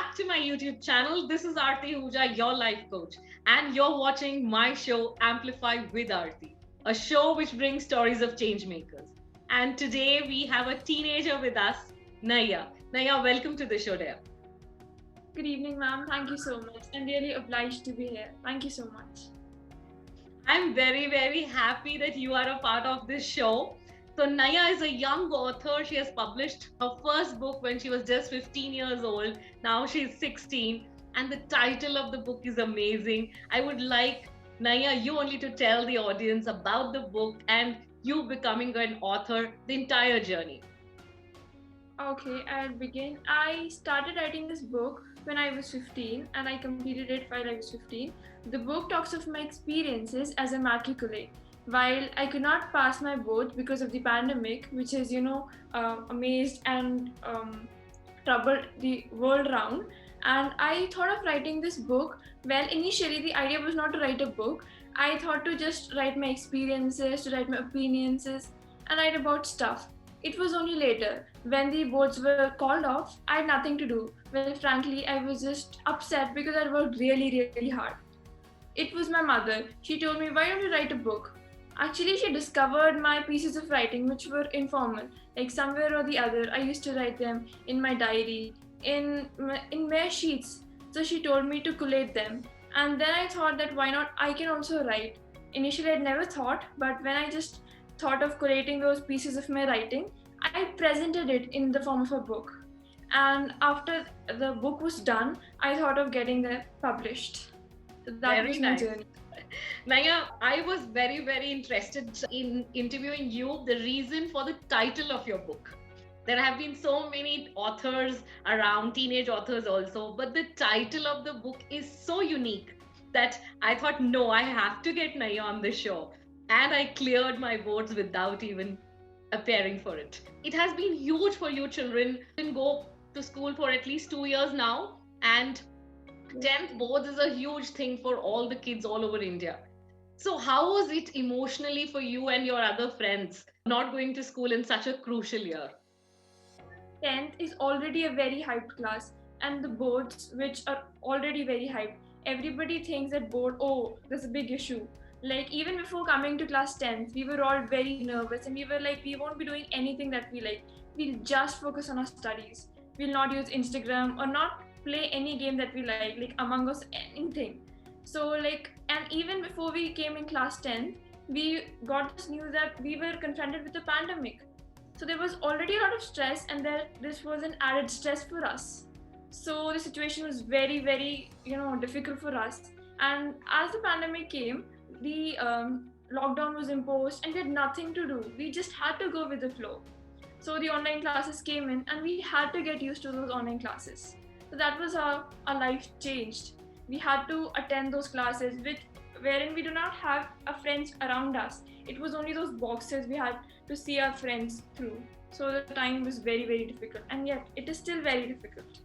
back to my YouTube channel. This is Aarti Ahuja, your life coach, and you're watching my show Amplify with Aarti, a show which brings stories of change makers. And today we have a teenager with us, Naiyah. Naiyah, welcome to the show, dear. Good evening, ma'am. Thank you so much. I'm really obliged to be here. Thank you so much. I'm very, very happy that you are a part of this show. So, Naiyah is a young author. She has published her first book when she was just 15 years old. Now she's 16. And the title of the book is amazing. I would like, Naiyah, you only to tell the audience about the book and you becoming an author, the entire journey. Okay, I'll begin. I started writing this book when I was 15 and I completed it while I was 15. The book talks of my experiences as a matriculate. While I could not pass my board because of the pandemic, which has, amazed and troubled the world around, and I thought of writing this book. Well, initially, the idea was not to write a book. I thought to just write my experiences, to write my opinions, and write about stuff. It was only later, when the boards were called off, I had nothing to do. Well, frankly, I was just upset because I worked really, really hard. It was my mother. She told me, why don't you write a book? Actually, she discovered my pieces of writing, which were informal. Like somewhere or the other, I used to write them in my diary, in bare sheets. So she told me to collate them. And then I thought that why not I can also write. Initially, I'd never thought, but when I just thought of collating those pieces of my writing, I presented it in the form of a book. And after the book was done, I thought of getting that published. So that Very was my nice. journey. Naiyah, I was very, very interested in interviewing you, the reason for the title of your book. There have been so many authors around, teenage authors also, but the title of the book is so unique that I thought, no, I have to get Naiyah on the show. And I cleared my votes without even appearing for it. It has been huge for you children. You can go to school for at least 2 years now, and 10th boards is a huge thing for all the kids all over India. So, how was it emotionally for you and your other friends not going to school in such a crucial year? 10th is already a very hyped class, and the boards, which are already very hyped, everybody thinks that board, oh, there's a big issue. Like, even before coming to class 10th, we were all very nervous and we were like, we won't be doing anything that we like. We'll just focus on our studies. We'll not use Instagram or not play any game that we like Among Us, anything. So, like, and even before we came in class 10th, we got this news that we were confronted with a pandemic. So there was already a lot of stress, and this was an added stress for us. So the situation was very, very, difficult for us. And as the pandemic came, the lockdown was imposed, and we had nothing to do. We just had to go with the flow. So the online classes came in, and we had to get used to those online classes. So that was how our life changed. We had to attend those classes, wherein we do not have our friends around us. It was only those boxes we had to see our friends through. So the time was very, very difficult, and yet it is still very difficult.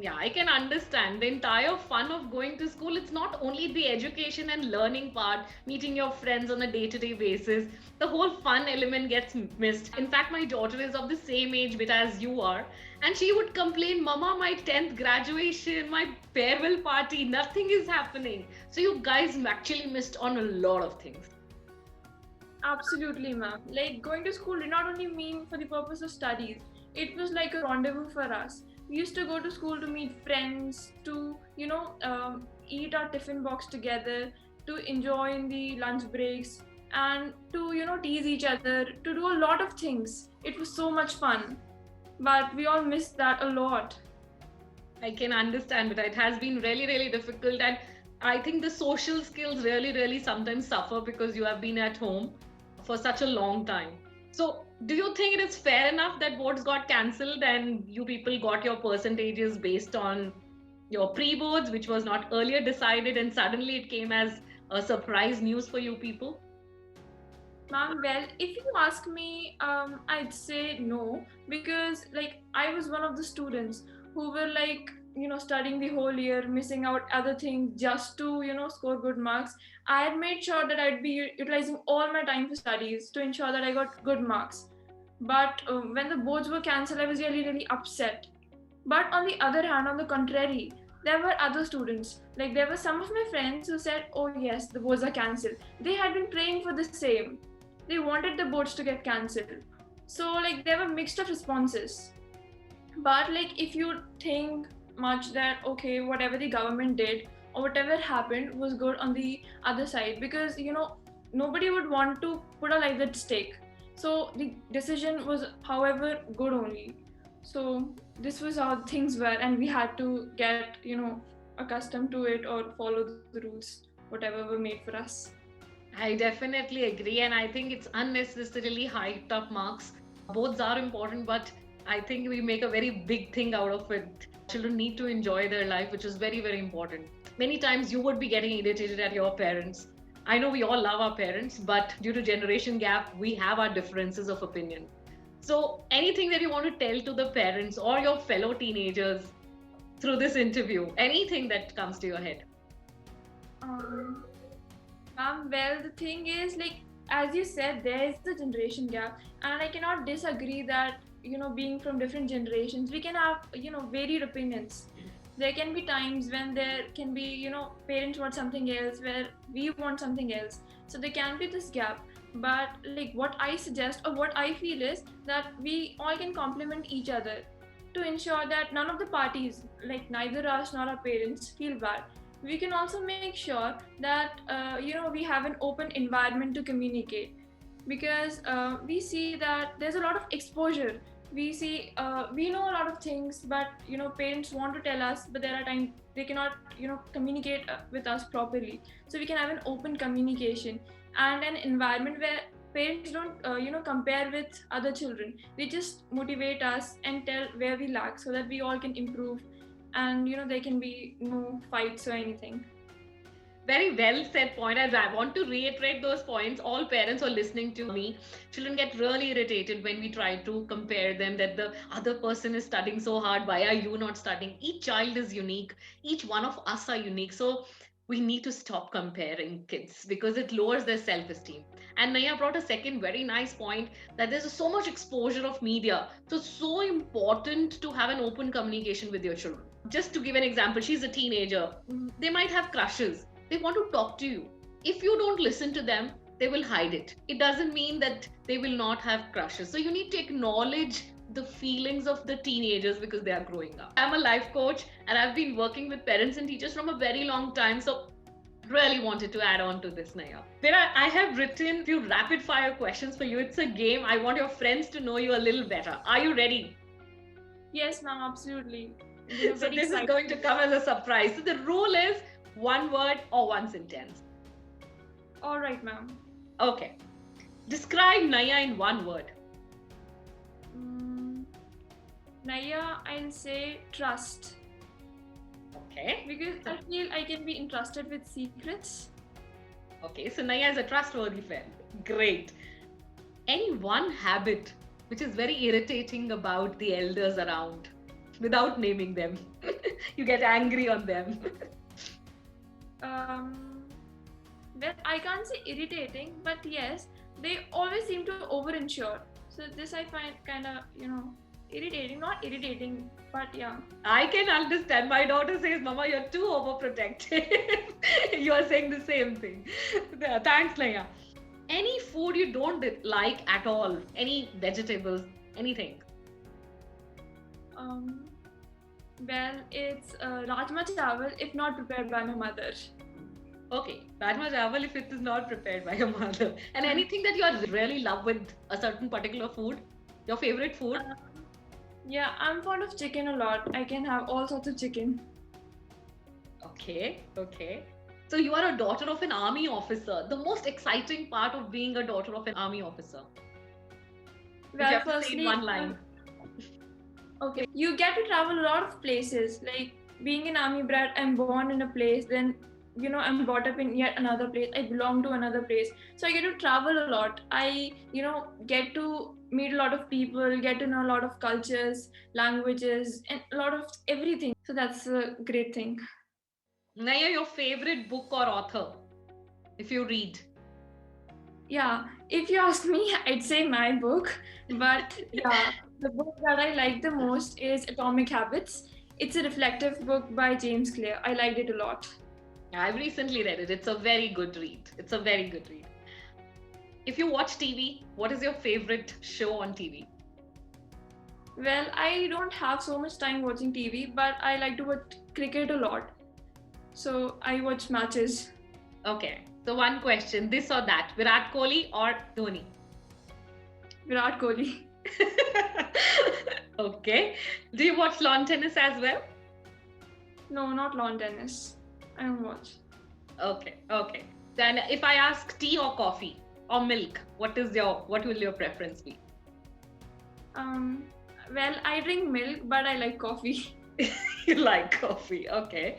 Yeah, I can understand the entire fun of going to school. It's not only the education and learning part, meeting your friends on a day-to-day basis. The whole fun element gets missed. In fact, my daughter is of the same age bit as you are, and she would complain, Mama, my 10th graduation, my farewell party, nothing is happening. So you guys actually missed on a lot of things. Absolutely, ma'am. Like, going to school did not only mean for the purpose of studies, it was like a rendezvous for us. We used to go to school to meet friends, to, eat our tiffin box together, to enjoy in the lunch breaks, and to, tease each other, to do a lot of things. It was so much fun. But we all missed that a lot. I can understand, but it has been really, really difficult. And I think the social skills really, really sometimes suffer because you have been at home for such a long time. So, do you think it is fair enough that boards got cancelled and you people got your percentages based on your pre-boards, which was not earlier decided, and suddenly it came as a surprise news for you people? Ma'am, well, if you ask me, I'd say no, because like I was one of the students who were like, studying the whole year, missing out other things just to, score good marks. I had made sure that I'd be utilizing all my time for studies to ensure that I got good marks. But when the boards were cancelled, I was really, really upset. But on the other hand, on the contrary, there were other students. Like there were some of my friends who said, "Oh yes, the boards are cancelled." They had been praying for the same. They wanted the boards to get cancelled. So like there were mixed of responses. But like if you think much that okay, whatever the government did or whatever happened was good on the other side, because nobody would want to put a life at stake. So the decision was however good only. So this was how things were, and we had to get accustomed to it or follow the rules whatever were made for us. I definitely agree, and I think it's unnecessarily hyped up marks. Both are important, but I think we make a very big thing out of it. Children need to enjoy their life, which is very, very important. Many times you would be getting irritated at your parents. I know we all love our parents, but due to generation gap, we have our differences of opinion. So, anything that you want to tell to the parents or your fellow teenagers through this interview, anything that comes to your head? Well, the thing is, like, as you said, there is the generation gap, and I cannot disagree that, being from different generations, we can have, varied opinions. There can be times when there can be, parents want something else, where we want something else. So there can be this gap. But, like, what I suggest or what I feel is that we all can complement each other to ensure that none of the parties, like neither us nor our parents, feel bad. We can also make sure that we have an open environment to communicate, because we see that there's a lot of exposure. We see we know a lot of things, but parents want to tell us, but there are times they cannot communicate with us properly. So we can have an open communication and an environment where parents don't compare with other children. They just motivate us and tell where we lack so that we all can improve, and there can be no fights or anything. Very well said point, and I want to reiterate those points. All parents are listening to me. Children get really irritated when we try to compare them, that the other person is studying so hard, why are you not studying? Each child is unique, each one of us are unique. So we need to stop comparing kids because it lowers their self-esteem. And Naiyah brought a second very nice point, that there's so much exposure of media, so it's so important to have an open communication with your children. Just to give an example, she's a teenager, they might have crushes, they want to talk to you. If you don't listen to them, they will hide it. It doesn't mean that they will not have crushes. So you need to acknowledge the feelings of the teenagers because they are growing up. I'm a life coach and I've been working with parents and teachers from a very long time. So really wanted to add on to this, Naiyah. I have written a few rapid fire questions for you. It's a game. I want your friends to know you a little better. Are you ready? Yes, ma'am, absolutely. So this is going to come as a surprise. So the rule is one word or one sentence. All right, ma'am. Okay. Describe Naiyah in one word. Naiyah, I'll say trust. Okay. Because I feel I can be entrusted with secrets. Okay, so Naiyah is a trustworthy friend. Great. Any one habit which is very irritating about the elders around, without naming them? You get angry on them. Well, I can't say irritating, but yes, they always seem to over-insure. So this I find kind of, irritating. Not irritating, but yeah. I can understand. My daughter says, Mama, you're too overprotective. You are saying the same thing. Thanks, Naiyah. Any food you don't like at all? Any vegetables? Anything? Well, it's rajma chawal if not prepared by my mother. Okay, rajma chawal if it is not prepared by your mother. And anything that you are really love with a certain particular food? Your favorite food? Yeah, I'm fond of chicken a lot. I can have all sorts of chicken. Okay. So you are a daughter of an army officer. The most exciting part of being a daughter of an army officer? Well, firstly, one line. Okay, you get to travel a lot of places. Like being an army brat, I'm born in a place, then I'm brought up in yet another place. I belong to another place, so I get to travel a lot. I get to meet a lot of people, get to know a lot of cultures, languages, and a lot of everything. So that's a great thing. Naiyah, your favorite book or author, if you read? Yeah, if you ask me, I'd say my book, but yeah. The book that I like the most is Atomic Habits. It's a reflective book by James Clear. I liked it a lot. I've recently read it. It's a very good read. It's a very good read. If you watch TV, what is your favorite show on TV? Well, I don't have so much time watching TV, but I like to watch cricket a lot. So I watch matches. Okay. So one question, this or that, Virat Kohli or Dhoni? Virat Kohli. Okay. Do you watch lawn tennis as well? No, not lawn tennis. I don't watch. Okay. Okay. Then if I ask tea or coffee or milk, what will your preference be? Well, I drink milk, but I like coffee. You like coffee. Okay.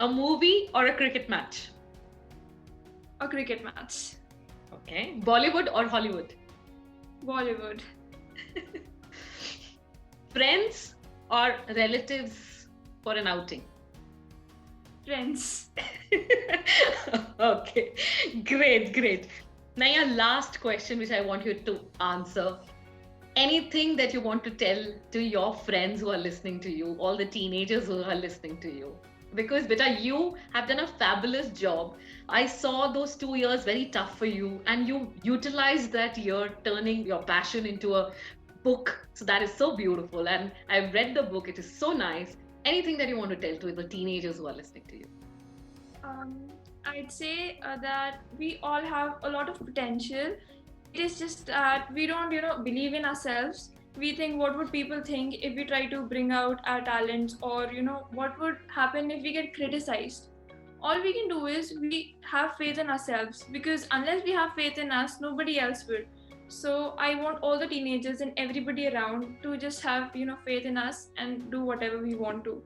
A movie or a cricket match? A cricket match. Okay. Bollywood or Hollywood? Bollywood. Friends or relatives for an outing? Friends. Okay. Great, great. Naiyah, last question which I want you to answer. Anything that you want to tell to your friends who are listening to you, all the teenagers who are listening to you? Because beta, you have done a fabulous job. I saw those 2 years very tough for you, and you utilized that year turning your passion into a book. So that is so beautiful. And I've read the book, it is so nice. Anything that you want to tell to the teenagers who are listening to you? I'd say that we all have a lot of potential. It is just that we don't, believe in ourselves. We think, what would people think if we try to bring out our talents, or what would happen if we get criticized? All we can do is we have faith in ourselves, because unless we have faith in us, nobody else will. So I want all the teenagers and everybody around to just have faith in us and do whatever we want to.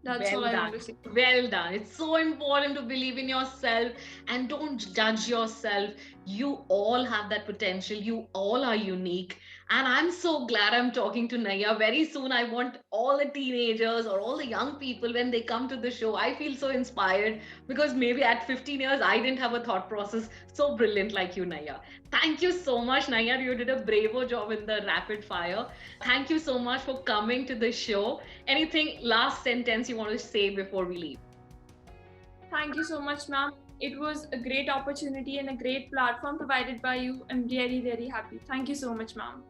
That's all I want to say. Well done. It's so important to believe in yourself and don't judge yourself. You all have that potential. You all are unique. And I'm so glad I'm talking to Naiyah. Very soon, I want all the teenagers or all the young people, when they come to the show, I feel so inspired because maybe at 15 years, I didn't have a thought process so brilliant like you, Naiyah. Thank you so much, Naiyah. You did a bravo job in the rapid fire. Thank you so much for coming to the show. Anything last sentence you want to say before we leave? Thank you so much, ma'am. It was a great opportunity and a great platform provided by you. I'm very, very happy. Thank you so much, ma'am.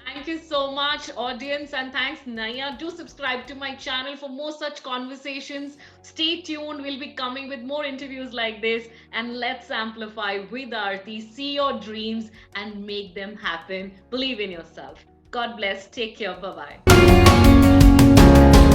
Thank you so much, audience, and thanks, Naiyah. Do subscribe to my channel for more such conversations. Stay tuned. We'll be coming with more interviews like this, and let's amplify with Aarti. See your dreams and make them happen. Believe in yourself. God bless. Take care. Bye bye.